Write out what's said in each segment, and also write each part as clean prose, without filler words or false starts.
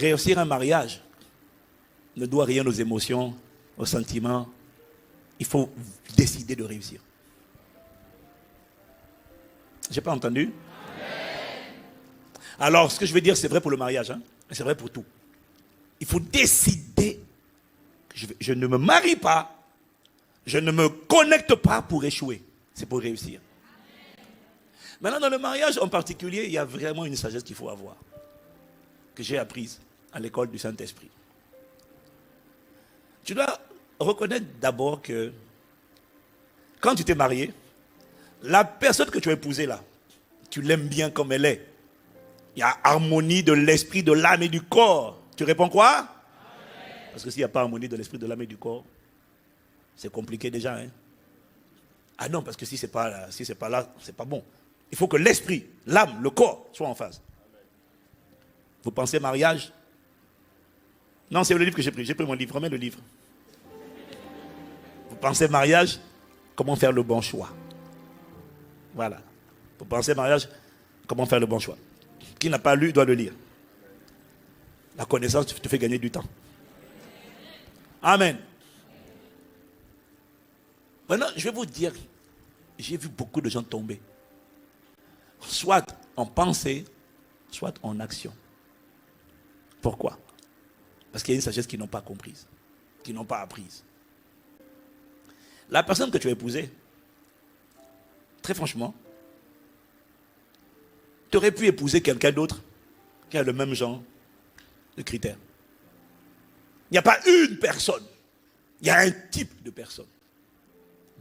réussir un mariage ne doit rien aux émotions, aux sentiments. Il faut décider de réussir. J'ai pas entendu? Alors, ce que je veux dire, c'est vrai pour le mariage, hein, mais c'est vrai pour tout. Il faut décider que je ne me marie pas, je ne me connecte pas pour échouer. C'est pour réussir. Maintenant, dans le mariage en particulier, il y a vraiment une sagesse qu'il faut avoir, que j'ai apprise à l'école du Saint-Esprit. Tu dois reconnaître d'abord que quand tu t'es marié, la personne que tu as épousée là, tu l'aimes bien comme elle est. Il y a harmonie de l'esprit, de l'âme et du corps. Tu réponds quoi? Parce que s'il n'y a pas harmonie de l'esprit, de l'âme et du corps, c'est compliqué déjà. Hein? Ah non, parce que si c'est pas là, c'est pas bon. Il faut que l'esprit, l'âme, le corps soient en phase. Vous pensez mariage? Non, c'est le livre que j'ai pris. J'ai pris mon livre. Remets le livre. Vous pensez mariage? Comment faire le bon choix? Voilà. Vous pensez mariage? Comment faire le bon choix? Qui n'a pas lu doit le lire. La connaissance te fait gagner du temps. Amen. Maintenant, je vais vous dire, j'ai vu beaucoup de gens tomber. Soit en pensée, soit en action. Pourquoi? Parce qu'il y a une sagesse qu'ils n'ont pas comprise, qu'ils n'ont pas apprise. La personne que tu as épousée, très franchement, tu aurais pu épouser quelqu'un d'autre qui a le même genre de critères. Il n'y a pas une personne, il y a un type de personne.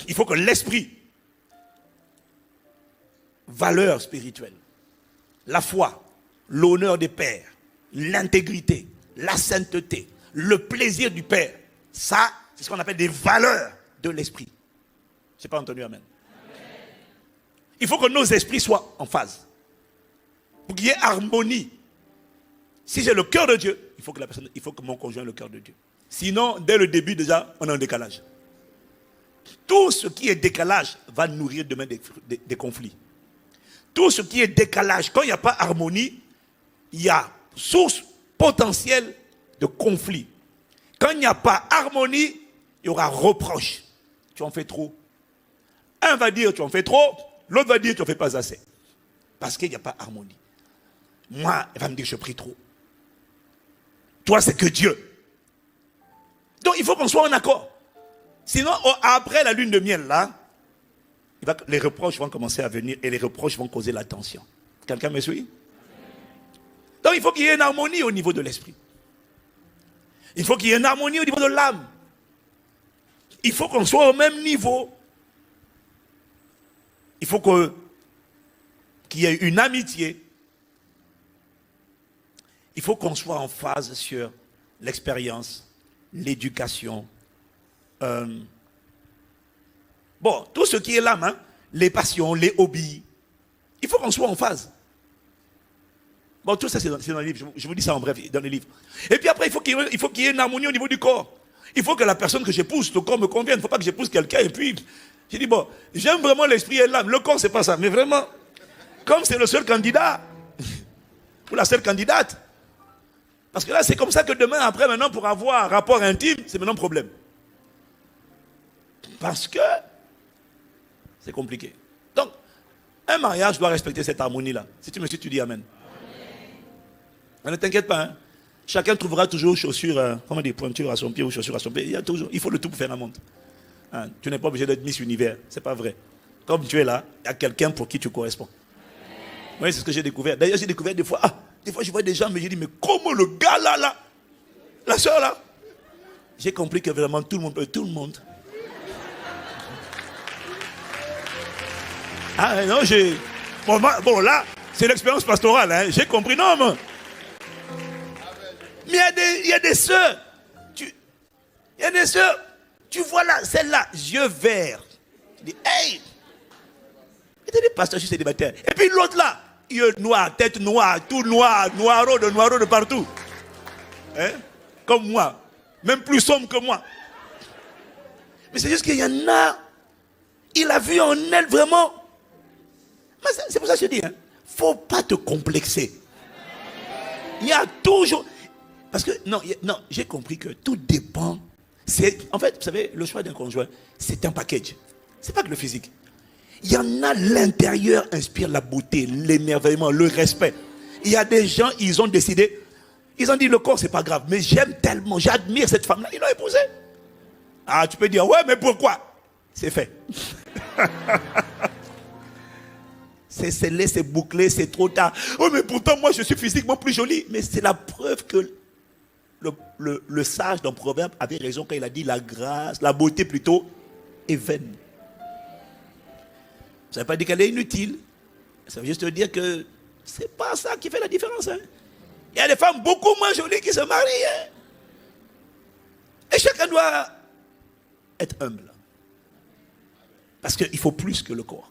Il faut que l'esprit, valeur spirituelle, la foi, l'honneur des pères, l'intégrité, la sainteté, le plaisir du Père, ça, c'est ce qu'on appelle des valeurs de l'esprit. Je n'ai pas entendu amen. Il faut que nos esprits soient en phase. Pour qu'il y ait harmonie. Si j'ai le cœur de Dieu, il faut que mon conjoint ait le cœur de Dieu. Sinon, dès le début, déjà, on est en décalage. Tout ce qui est décalage va nourrir demain des conflits. Tout ce qui est décalage, quand il n'y a pas harmonie, il y a source potentielle de conflit. Quand il n'y a pas harmonie, il y aura reproche. Tu en fais trop. Un va dire tu en fais trop, l'autre va dire tu en fais pas assez. Parce qu'il n'y a pas harmonie. Moi, elle va me dire je prie trop. Toi, c'est que Dieu. Donc, il faut qu'on soit en accord. Sinon, après la lune de miel, là, les reproches vont commencer à venir et les reproches vont causer la tension. Quelqu'un me suit? Donc, il faut qu'il y ait une harmonie au niveau de l'esprit. Il faut qu'il y ait une harmonie au niveau de l'âme. Il faut qu'on soit au même niveau. Il faut qu'il y ait une amitié. Il faut qu'on soit en phase sur l'expérience, l'éducation. Bon, tout ce qui est l'âme, hein, les passions, les hobbies. Il faut qu'on soit en phase. Bon, tout ça, c'est dans le livre. Je vous dis ça en bref, dans les livres. Et puis après, il faut qu'il y ait une harmonie au niveau du corps. Il faut que la personne que j'épouse, le corps me convienne. Il ne faut pas que j'épouse quelqu'un et puis... J'ai dit, bon, j'aime vraiment l'esprit et l'âme. Le corps, c'est pas ça. Mais vraiment, comme c'est le seul candidat, ou la seule candidate, parce que là, c'est comme ça que demain, après, maintenant, pour avoir un rapport intime, c'est maintenant problème. Parce que c'est compliqué. Donc, un mariage doit respecter cette harmonie-là. Si tu me suis, tu dis Amen. Mais ne t'inquiète pas, hein. Chacun trouvera toujours chaussures, comment dire, pointure à son pied ou chaussures à son pied. Il faut le tout pour faire la montre. Hein, tu n'es pas obligé d'être Miss Univers, c'est pas vrai. Comme tu es là, il y a quelqu'un pour qui tu corresponds. Oui, c'est ce que j'ai découvert. D'ailleurs, j'ai découvert des fois, je vois des gens, mais j'ai dit, mais comment le gars là, la soeur là, j'ai compris que vraiment tout le monde. Ah non, bon là, c'est l'expérience pastorale, hein, j'ai compris, non, mais il y a des sœurs, tu vois là, celle-là, yeux verts. Tu dis, hey! Et tu dis, pasteur, je suis célibataire. Et puis l'autre là, yeux noirs, tête noire, tout noir, noiro de partout. Hein? Comme moi. Même plus sombre que moi. Mais c'est juste qu'il y en a, il a vu en elle vraiment. C'est pour ça que je dis, hein, faut pas te complexer. Il y a toujours, Parce que, non, non, j'ai compris que tout dépend. En fait, vous savez, le choix d'un conjoint, c'est un package. C'est pas que le physique. Il y en a, l'intérieur inspire la beauté, l'émerveillement, le respect. Il y a des gens, ils ont décidé, ils ont dit le corps c'est pas grave, mais j'aime tellement, j'admire cette femme-là, ils l'ont épousée. Ah, tu peux dire, ouais, mais pourquoi? C'est fait. C'est scellé, c'est bouclé, c'est trop tard. Oh, mais pourtant, moi, je suis physiquement plus jolie. Mais c'est la preuve que le sage dans Proverbe avait raison quand il a dit la grâce, la beauté plutôt, est vaine. Ça ne veut pas dire qu'elle est inutile. Ça veut juste dire que c'est pas ça qui fait la différence. Hein. Il y a des femmes beaucoup moins jolies qui se marient. Hein. Et chacun doit être humble. Parce qu'il faut plus que le corps.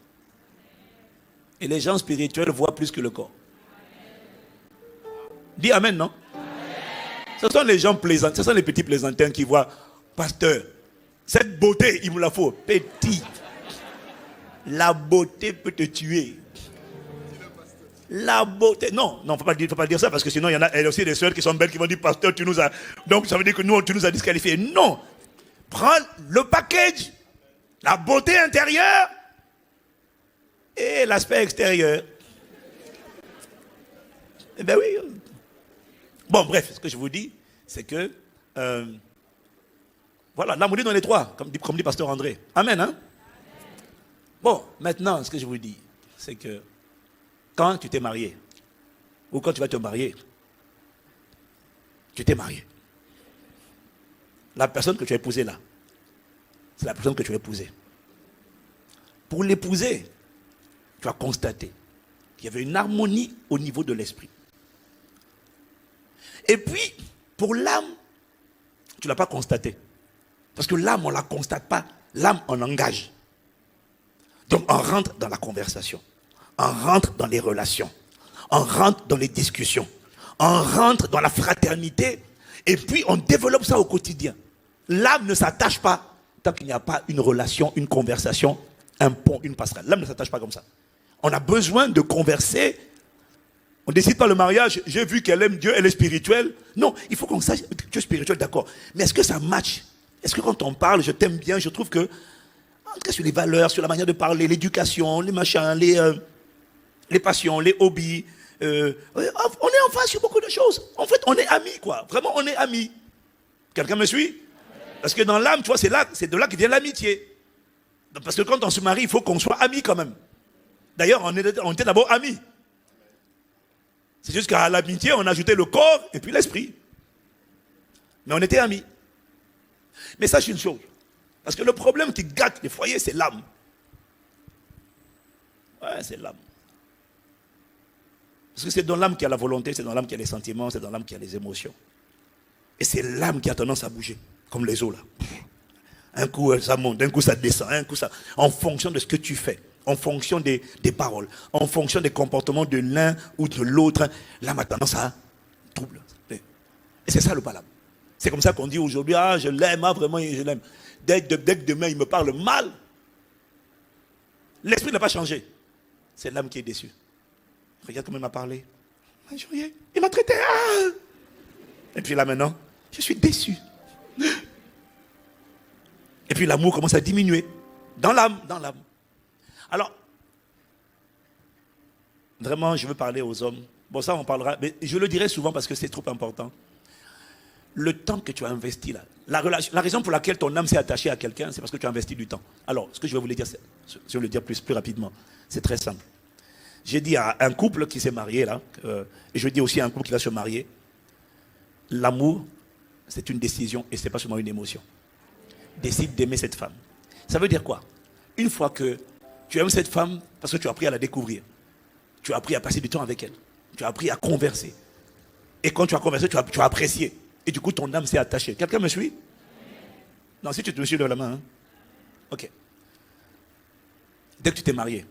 Et les gens spirituels voient plus que le corps. Dis amen, non? Ce sont les gens plaisants, ce sont les petits plaisantins qui voient, pasteur, cette beauté, il me la faut. Petit. La beauté peut te tuer. La beauté. Non, non, faut pas dire ça parce que sinon il y en a aussi des sœurs qui sont belles qui vont dire, pasteur, tu nous as. Donc ça veut dire que nous, tu nous as disqualifiés. Non. Prends le package, la beauté intérieure et l'aspect extérieur. Eh bien oui. Bon, bref, ce que je vous dis, c'est que voilà, l'amour est dans les trois, comme dit pasteur André. Amen, hein? Bon, maintenant, ce que je vous dis, c'est que quand tu t'es marié, ou quand tu vas te marier, tu t'es marié. La personne que tu as épousée là, c'est la personne que tu as épousée. Pour l'épouser, tu as constaté qu'il y avait une harmonie au niveau de l'esprit. Et puis, pour l'âme, tu ne l'as pas constaté. Parce que l'âme, on ne la constate pas. L'âme, on engage. Donc, on rentre dans la conversation. On rentre dans les relations. On rentre dans les discussions. On rentre dans la fraternité. Et puis, on développe ça au quotidien. L'âme ne s'attache pas tant qu'il n'y a pas une relation, une conversation, un pont, une passerelle. L'âme ne s'attache pas comme ça. On a besoin de converser. On ne décide pas le mariage, j'ai vu qu'elle aime Dieu, elle est spirituelle. Non, il faut qu'on sache que tu es spirituel, d'accord. Mais est-ce que ça match? Est-ce que quand on parle, je t'aime bien, je trouve que, en tout cas sur les valeurs, sur la manière de parler, l'éducation, les machins, les passions, les hobbies, on est en phase sur beaucoup de choses. En fait, on est amis, quoi. Vraiment, on est amis. Quelqu'un me suit? Parce que dans l'âme, tu vois, c'est de là que vient l'amitié. Parce que quand on se marie, il faut qu'on soit amis quand même. D'ailleurs, on était d'abord amis. C'est juste qu'à l'amitié, on a ajouté le corps et puis l'esprit. Mais on était amis. Mais sache une chose. Parce que le problème qui gâte les foyers, c'est l'âme. Ouais, c'est l'âme. Parce que c'est dans l'âme qu'il y a la volonté, c'est dans l'âme qu'il y a les sentiments, c'est dans l'âme qu'il y a les émotions. Et c'est l'âme qui a tendance à bouger, comme les eaux là. Un coup ça monte, d'un coup ça descend, un coup ça... En fonction de ce que tu fais. En fonction des paroles, en fonction des comportements de l'un ou de l'autre, l'âme a tendance à troubler. Et c'est ça le palabre. C'est comme ça qu'on dit aujourd'hui, ah je l'aime, ah vraiment je l'aime. Dès que demain il me parle mal, l'esprit n'a pas changé. C'est l'âme qui est déçue. Regarde comment il m'a parlé. Il m'a traité. Ah. Et puis là maintenant, je suis déçu. Et puis l'amour commence à diminuer. Dans l'âme, dans l'âme. Alors, vraiment, je veux parler aux hommes. Bon, ça, on parlera, mais je le dirai souvent parce que c'est trop important. Le temps que tu as investi là, la raison pour laquelle ton âme s'est attachée à quelqu'un, c'est parce que tu as investi du temps. Alors, ce que je vais vous le dire, je vais le dire plus rapidement. C'est très simple. J'ai dit à un couple qui s'est marié là, et je dis aussi à un couple qui va se marier, l'amour, c'est une décision et ce n'est pas seulement une émotion. Décide d'aimer cette femme. Ça veut dire quoi? Une fois que tu aimes cette femme parce que tu as appris à la découvrir. Tu as appris à passer du temps avec elle. Tu as appris à converser. Et quand tu as conversé, tu as apprécié. Et du coup, ton âme s'est attachée. Quelqu'un me suit? Non, si tu te suis de la main. Hein? Ok. Dès que tu t'es marié,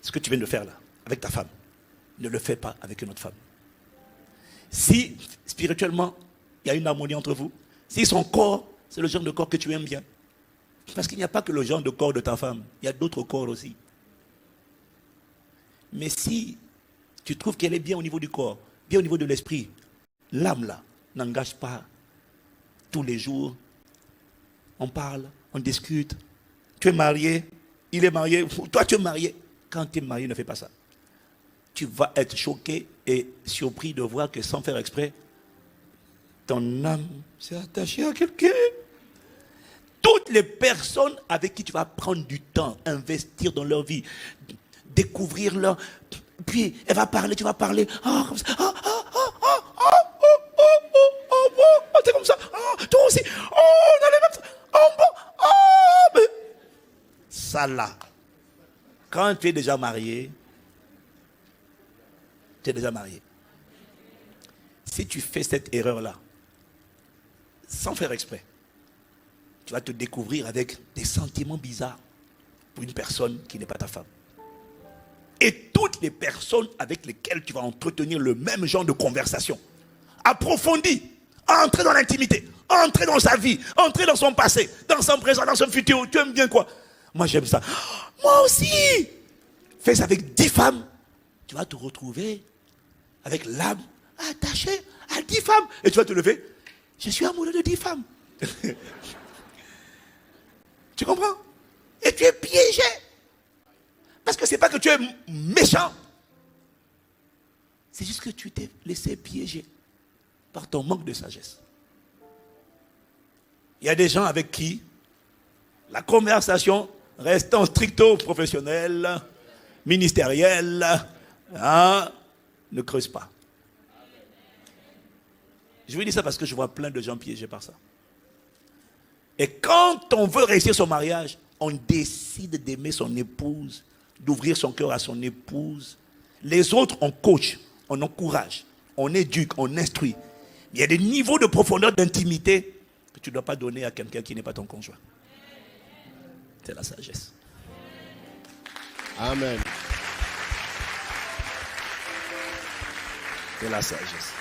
ce que tu viens de faire là, avec ta femme, ne le fais pas avec une autre femme. Si, spirituellement, il y a une harmonie entre vous, si son corps, c'est le genre de corps que tu aimes bien, parce qu'il n'y a pas que le genre de corps de ta femme, il y a d'autres corps aussi. Mais si tu trouves qu'elle est bien au niveau du corps, bien au niveau de l'esprit, l'âme là n'engage pas tous les jours. On parle, on discute. Tu es marié, il est marié, toi tu es marié. Quand tu es marié, ne fais pas ça. Tu vas être choqué et surpris de voir que sans faire exprès, ton âme s'est attachée à quelqu'un. Toutes les personnes avec qui tu vas prendre du temps, investir dans leur vie, découvrir leur... Puis elle va parler, tu vas parler. Ah, comme ça. T'es comme ça. Toi aussi. On a les mêmes... mais... Ça là. Quand tu es déjà marié, si tu fais cette erreur-là, sans faire exprès, tu vas te découvrir avec des sentiments bizarres pour une personne qui n'est pas ta femme. Et toutes les personnes avec lesquelles tu vas entretenir le même genre de conversation, approfondie, entrer dans l'intimité, entrer dans sa vie, entrer dans son passé, dans son présent, dans son futur. Tu aimes bien quoi? Moi j'aime ça. Moi aussi. Fais ça avec 10 femmes. Tu vas te retrouver avec l'âme attachée à 10 femmes. Et tu vas te lever. Je suis amoureux de 10 femmes. Tu comprends? Et tu es piégé. Parce que ce n'est pas que tu es méchant. C'est juste que tu t'es laissé piéger par ton manque de sagesse. Il y a des gens avec qui la conversation reste en stricto professionnel, ministériel, ne creuse pas. Je vous dis ça parce que je vois plein de gens piégés par ça. Et quand on veut réussir son mariage, on décide d'aimer son épouse, d'ouvrir son cœur à son épouse. Les autres, on coach, on encourage, on éduque, on instruit. Il y a des niveaux de profondeur d'intimité que tu ne dois pas donner à quelqu'un qui n'est pas ton conjoint. C'est la sagesse. Amen. C'est la sagesse.